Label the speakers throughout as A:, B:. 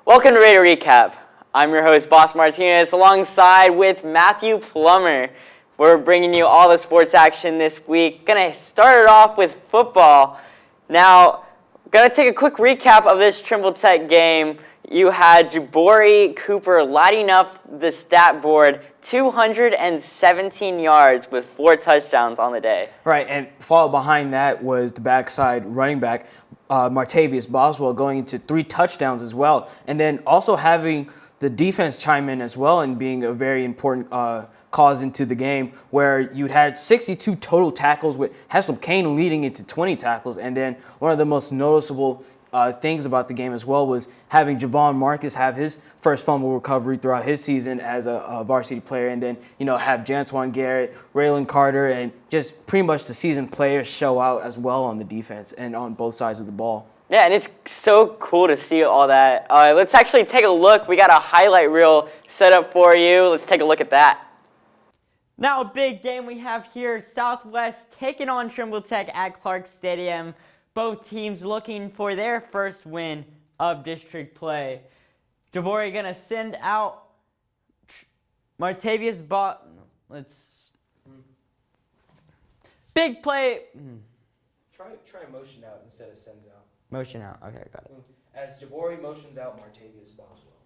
A: Welcome to Raider Recap. I'm your host, Boss Martinez, alongside with Matthew Plummer. We're bringing you all the sports action this week. Gonna start it off with football. Now, gonna take a quick recap of this Trimble Tech game. You had Jabari Cooper lighting up the stat board, 217 yards with 4 touchdowns on the day.
B: Right, and followed behind that was the backside running back, Martavius Boswell, going into 3 touchdowns as well. And then also having the defense chime in as well and being a very important cause into the game, where you'd had 62 total tackles with Hassel Kane leading into 20 tackles. And then one of the most noticeable things about the game as well was having Javon Marcus have his first fumble recovery throughout his season as a varsity player, and then have Jantuan Garrett, Raylan Carter, and just pretty much the seasoned players show out as well on the defense and on both sides of the ball.
A: Yeah, and it's so cool to see all that. Let's actually take a look. We got a highlight reel set up for you. Let's take a look at that. Now a big game we have here. Southwest taking on Trimble Tech at Clark Stadium. Both teams looking for their first win of district play. Jabari gonna send out Martavius Big play.
B: Try motion out instead of sends out.
A: Motion out. Okay, got it.
B: As Jabari motions out Martavius Boswell.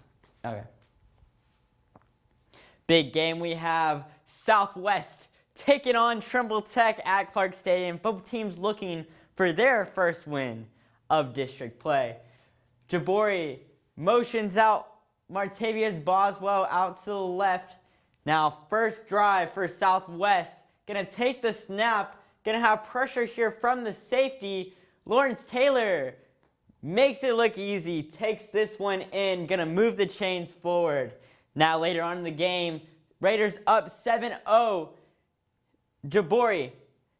A: Okay. Big game we have. Southwest taking on Trimble Tech at Clark Stadium. Both teams looking for their first win of district play. Jabari motions out Martavius Boswell out to the left. Now first drive for Southwest. Gonna take the snap. Gonna have pressure here from the safety. Lawrence Taylor makes it look easy. Takes this one in. Gonna move the chains forward. Now later on in the game, Raiders up 7-0. Jabari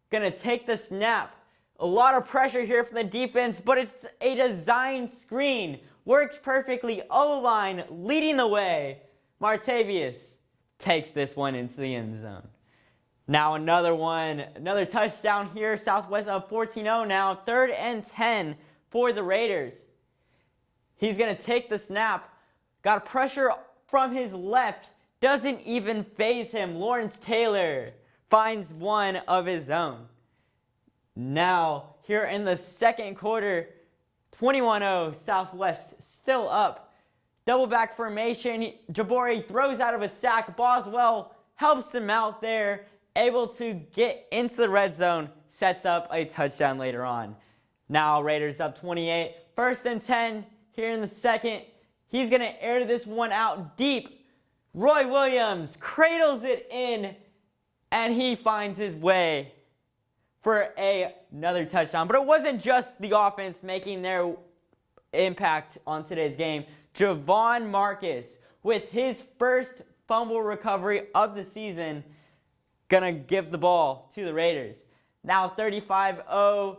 A: gonna take the snap. A lot of pressure here from the defense, but it's a design screen. Works perfectly. O-line leading the way. Martavius takes this one into the end zone. Now another touchdown here. Southwest up 14-0 now. 3rd and 10 for the Raiders. He's going to take the snap. Got pressure from his left. Doesn't even faze him. Lawrence Taylor finds one of his own. Now, here in the second quarter, 21-0, Southwest still up. Double back formation. Jabari throws out of a sack. Boswell helps him out there. Able to get into the red zone. Sets up a touchdown later on. Now, Raiders up 28. 1st and 10 here in the second. He's going to air this one out deep. Roy Williams cradles it in, and he finds his way for another touchdown. But it wasn't just the offense making their impact on today's game. Javon Marcus, with his first fumble recovery of the season, gonna give the ball to the Raiders. Now 35-0,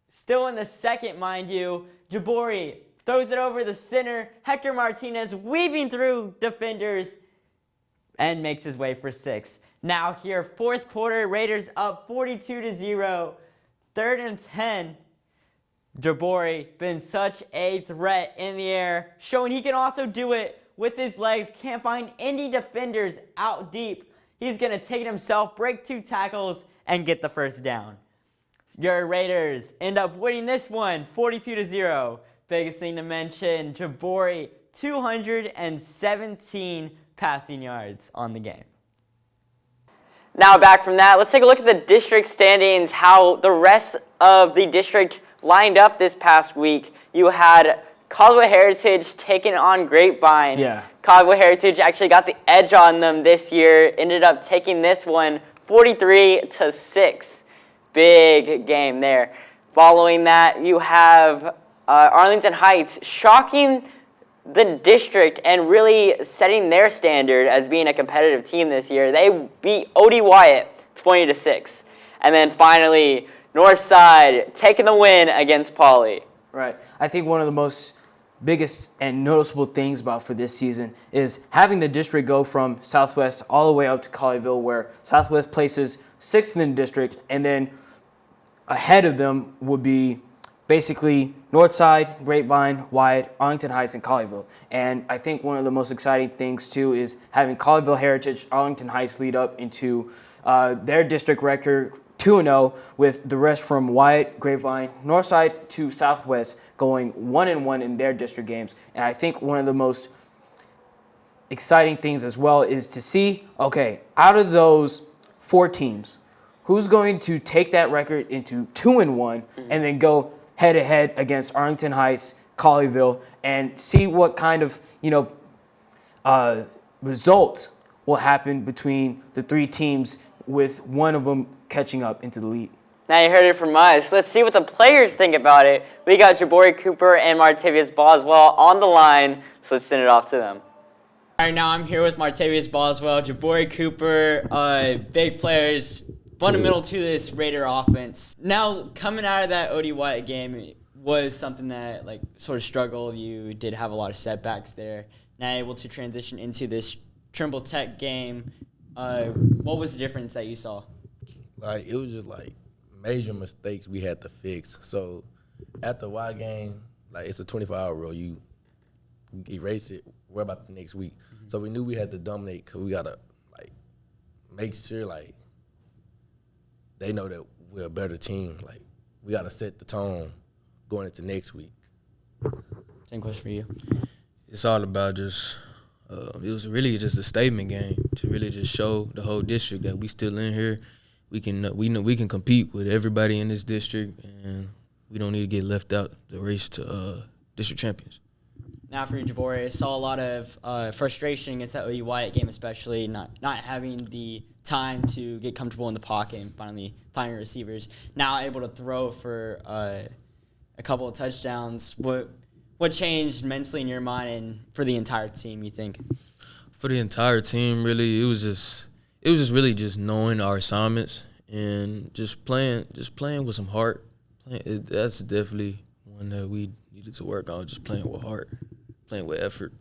A: still in the second, mind you. Jabari throws it over the center. Hector Martinez weaving through defenders and makes his way for 6. Now here, 4th quarter, Raiders up 42-0. 3rd and 10. Jabari been such a threat in the air, showing he can also do it with his legs. Can't find any defenders out deep. He's going to take it himself, break 2 tackles, and get the first down. Your Raiders end up winning this one, 42-0. Biggest thing to mention, Jabari, 217 passing yards on the game. Now back from that, let's take a look at the district standings, how the rest of the district lined up this past week. You had Caldwell Heritage taking on Grapevine.
B: Yeah.
A: Caldwell Heritage actually got the edge on them this year, ended up taking this one 43-6. Big game there. Following that, you have Arlington Heights shocking the district and really setting their standard as being a competitive team this year. They beat O.D. Wyatt 20-6. And then finally, Northside taking the win against Pauley.
B: Right. I think one of the most biggest and noticeable things about for this season is having the district go from Southwest all the way up to Colleyville, where Southwest places 6th in the district, and then ahead of them would be basically Northside, Grapevine, Wyatt, Arlington Heights, and Colleyville. And I think one of the most exciting things, too, is having Colleyville Heritage, Arlington Heights lead up into their district record 2-0, with the rest from Wyatt, Grapevine, Northside to Southwest going 1-1 in their district games. And I think one of the most exciting things as well is to see, okay, out of those 4 teams, who's going to take that record into 2-1 and then go head-to-head against Arlington Heights, Colleyville, and see what kind of, results will happen between the 3 teams, with one of them catching up into the lead.
A: Now you heard it from us. Let's see what the players think about it. We got Jabori Cooper and Martavius Boswell on the line, so let's send it off to them. All right, now I'm here with Martavius Boswell, Jabori Cooper, big players, fundamental to this Raider offense. Now, coming out of that O.D. Wyatt game was something that sort of struggled. You did have a lot of setbacks there. Now able to transition into this Trimble Tech game. What was the difference that you saw?
C: It was just major mistakes we had to fix. So at the Y game, it's a 24-hour rule. You erase it, worry about the next week. Mm-hmm. So we knew we had to dominate because we got to make sure they know that we're a better team. We got to set the tone going into next week.
A: Same question for you.
D: It's all about just it was really just a statement game to really just show the whole district that we still in here. We can compete with everybody in this district, and we don't need to get left out the race to district champions.
A: Now for you, Jabori, I saw a lot of frustration against that OU Wyatt game, especially not having the time to get comfortable in the pocket and finally finding receivers. Now able to throw for a couple of touchdowns. What changed mentally in your mind and for the entire team, you think?
D: For the entire team, really, it was just really just knowing our assignments and just playing with some heart. That's definitely one that we needed to work on, just playing with heart, playing with effort.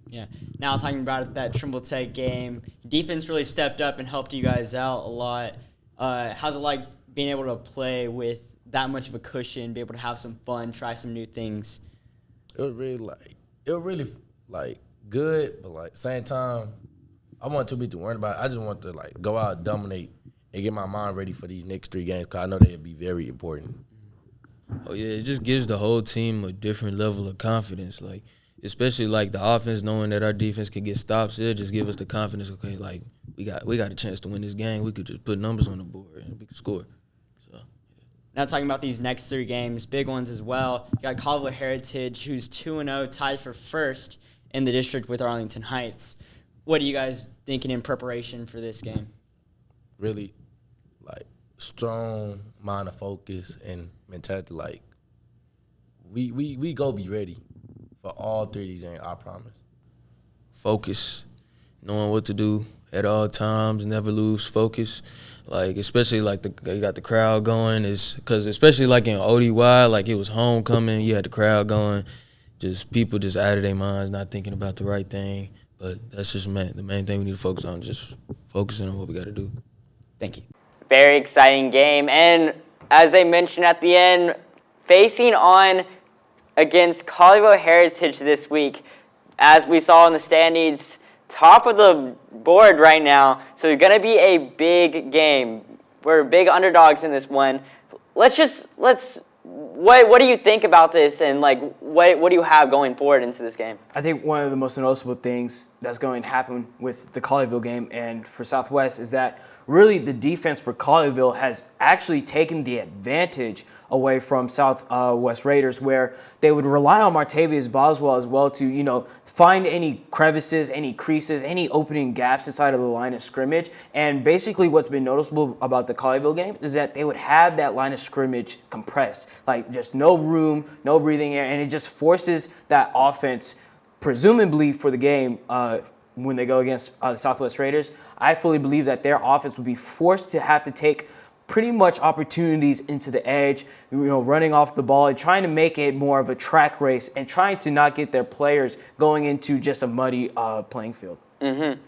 A: Yeah. Now talking about that Trimble Tech game, defense really stepped up and helped you guys out a lot. How's it like being able to play with that much of a cushion, be able to have some fun, try some new things?
C: It was really good, but at the same time, I wasn't too big to worry about it. I just want to go out and dominate and get my mind ready for these next 3 games because I know they'll be very important.
D: Oh yeah, it just gives the whole team a different level of confidence. Especially the offense knowing that our defense can get stops, it'll just give us the confidence. Okay, we got a chance to win this game. We could just put numbers on the board and we could score. So. Yeah.
A: Now talking about these next 3 games, big ones as well. You got Colleyville Heritage, who's 2-0, tied for first in the district with Arlington Heights. What are you guys thinking in preparation for this game?
C: Really, strong mind of focus and mentality. We go be ready for all 3 of these games, I promise.
D: Focus, knowing what to do at all times, never lose focus. Especially you got the crowd going, is because especially in ODY, it was homecoming, you had the crowd going, just people just out of their minds, not thinking about the right thing. But that's just the main thing we need to focus on, just focusing on what we got to do.
A: Thank you. Very exciting game, and as they mentioned at the end, facing on against Colleyville Heritage this week, as we saw in the standings, top of the board right now. So it's going to be a big game. We're big underdogs in this one. What do you think about this, and what do you have going forward into this game?
B: I think one of the most noticeable things that's going to happen with the Colleyville game and for Southwest is that really the defense for Colleyville has actually taken the advantage away from Southwest Raiders, where they would rely on Martavius Boswell as well to, find any crevices, any creases, any opening gaps inside of the line of scrimmage. And basically what's been noticeable about the Colleyville game is that they would have that line of scrimmage compressed, just no room, no breathing air, and it just forces that offense, presumably for the game, when they go against the Southwest Raiders. I fully believe that their offense would be forced to have to take pretty much opportunities into the edge, running off the ball and trying to make it more of a track race and trying to not get their players going into just a muddy playing field. Mm-hmm.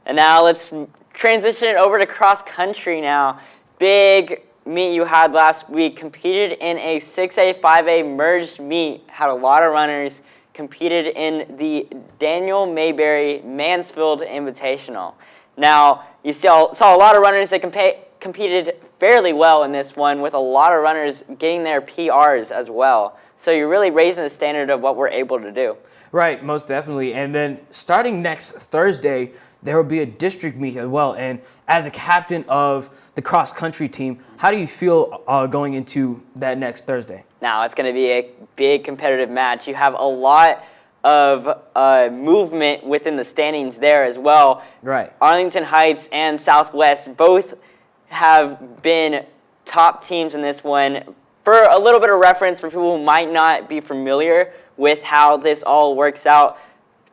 A: And now let's transition it over to cross country now. Big meet you had last week competed in a 6A, 5A merged meet. Had a lot of runners. Competed in the Daniel Mayberry Mansfield Invitational. Now, you saw a lot of runners that competed fairly well in this one, with a lot of runners getting their PRs as well. So you're really raising the standard of what we're able to do.
B: Right, most definitely. And then starting next Thursday, there will be a district meet as well. And as a captain of the cross-country team, how do you feel going into that next Thursday?
A: Now, it's going to be a big competitive match. You have a lot of movement within the standings there as well.
B: Right.
A: Arlington Heights and Southwest both have been top teams in this one. For a little bit of reference for people who might not be familiar with how this all works out,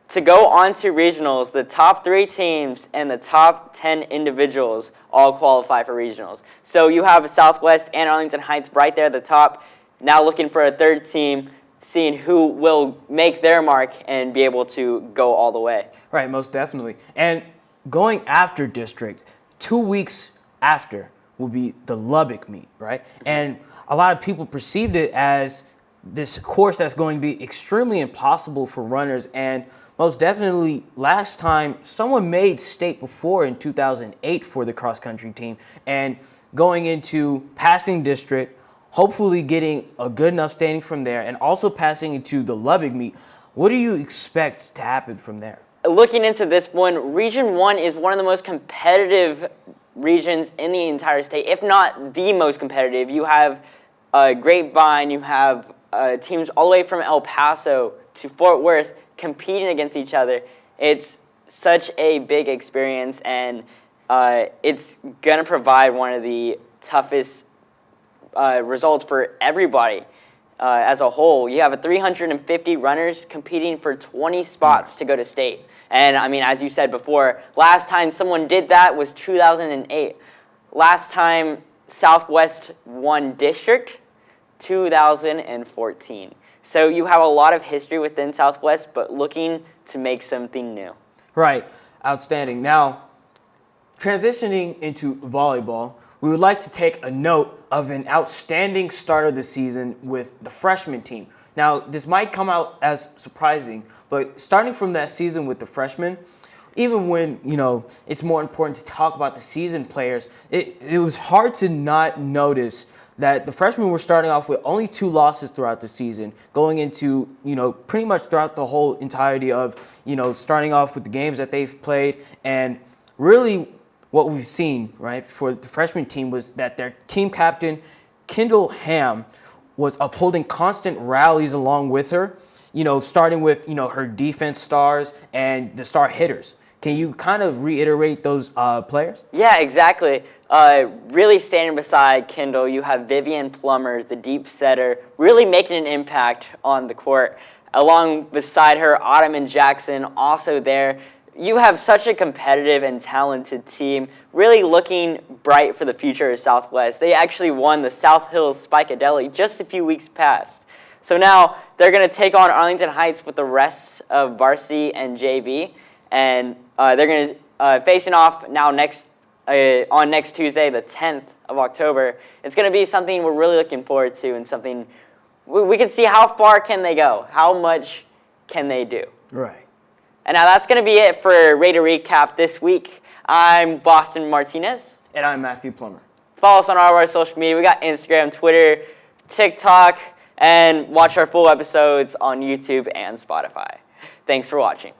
A: to go on to regionals, the top 3 teams and the top 10 individuals all qualify for regionals. So you have Southwest and Arlington Heights right there at the top, now looking for a third team, seeing who will make their mark and be able to go all the way.
B: Right, most definitely. And going after district, 2 weeks after will be the Lubbock meet, right? And a lot of people perceived it as this course that's going to be extremely impossible for runners. And most definitely, last time someone made state before in 2008 for the cross-country team, and going into passing district, hopefully getting a good enough standing from there, and also passing into the Lubbock meet. What do you expect to happen from there?
A: Looking into this one, Region 1 is one of the most competitive regions in the entire state, if not the most competitive. You have Grapevine, you have teams all the way from El Paso to Fort Worth competing against each other. It's such a big experience, and it's going to provide one of the toughest results for everybody as a whole. You have 350 runners competing for 20 spots to go to state. And I mean, as you said before, last time someone did that was 2008. Last time Southwest won district, 2014. So you have a lot of history within Southwest, but looking to make something new.
B: Right, outstanding. Now, transitioning into volleyball, we would like to take a note of an outstanding start of the season with the freshman team. Now, this might come out as surprising, but starting from that season with the freshmen, even when, it's more important to talk about the seasoned players, it was hard to not notice that the freshmen were starting off with only 2 losses throughout the season, going into, pretty much throughout the whole entirety of, starting off with the games that they've played. And really what we've seen, right, for the freshman team was that their team captain, Kendall Ham, was upholding constant rallies along with her, starting with, her defense stars and the star hitters. Can you kind of reiterate those players?
A: Yeah, exactly. Really standing beside Kendall, you have Vivian Plummer, the deep setter, really making an impact on the court. Along beside her, Autumn and Jackson also there. You have such a competitive and talented team, really looking bright for the future of Southwest. They actually won the South Hills Spikadeli just a few weeks past. So now they're going to take on Arlington Heights with the rest of varsity and JV. And they're going to facing off now on next Tuesday, the 10th of October. It's going to be something we're really looking forward to, and something we can see how far can they go, how much can they do.
B: Right.
A: And now that's going to be it for Raider Recap this week. I'm Boston Martinez.
B: And I'm Matthew Plummer.
A: Follow us on all of our social media. We got Instagram, Twitter, TikTok, and watch our full episodes on YouTube and Spotify. Thanks for watching.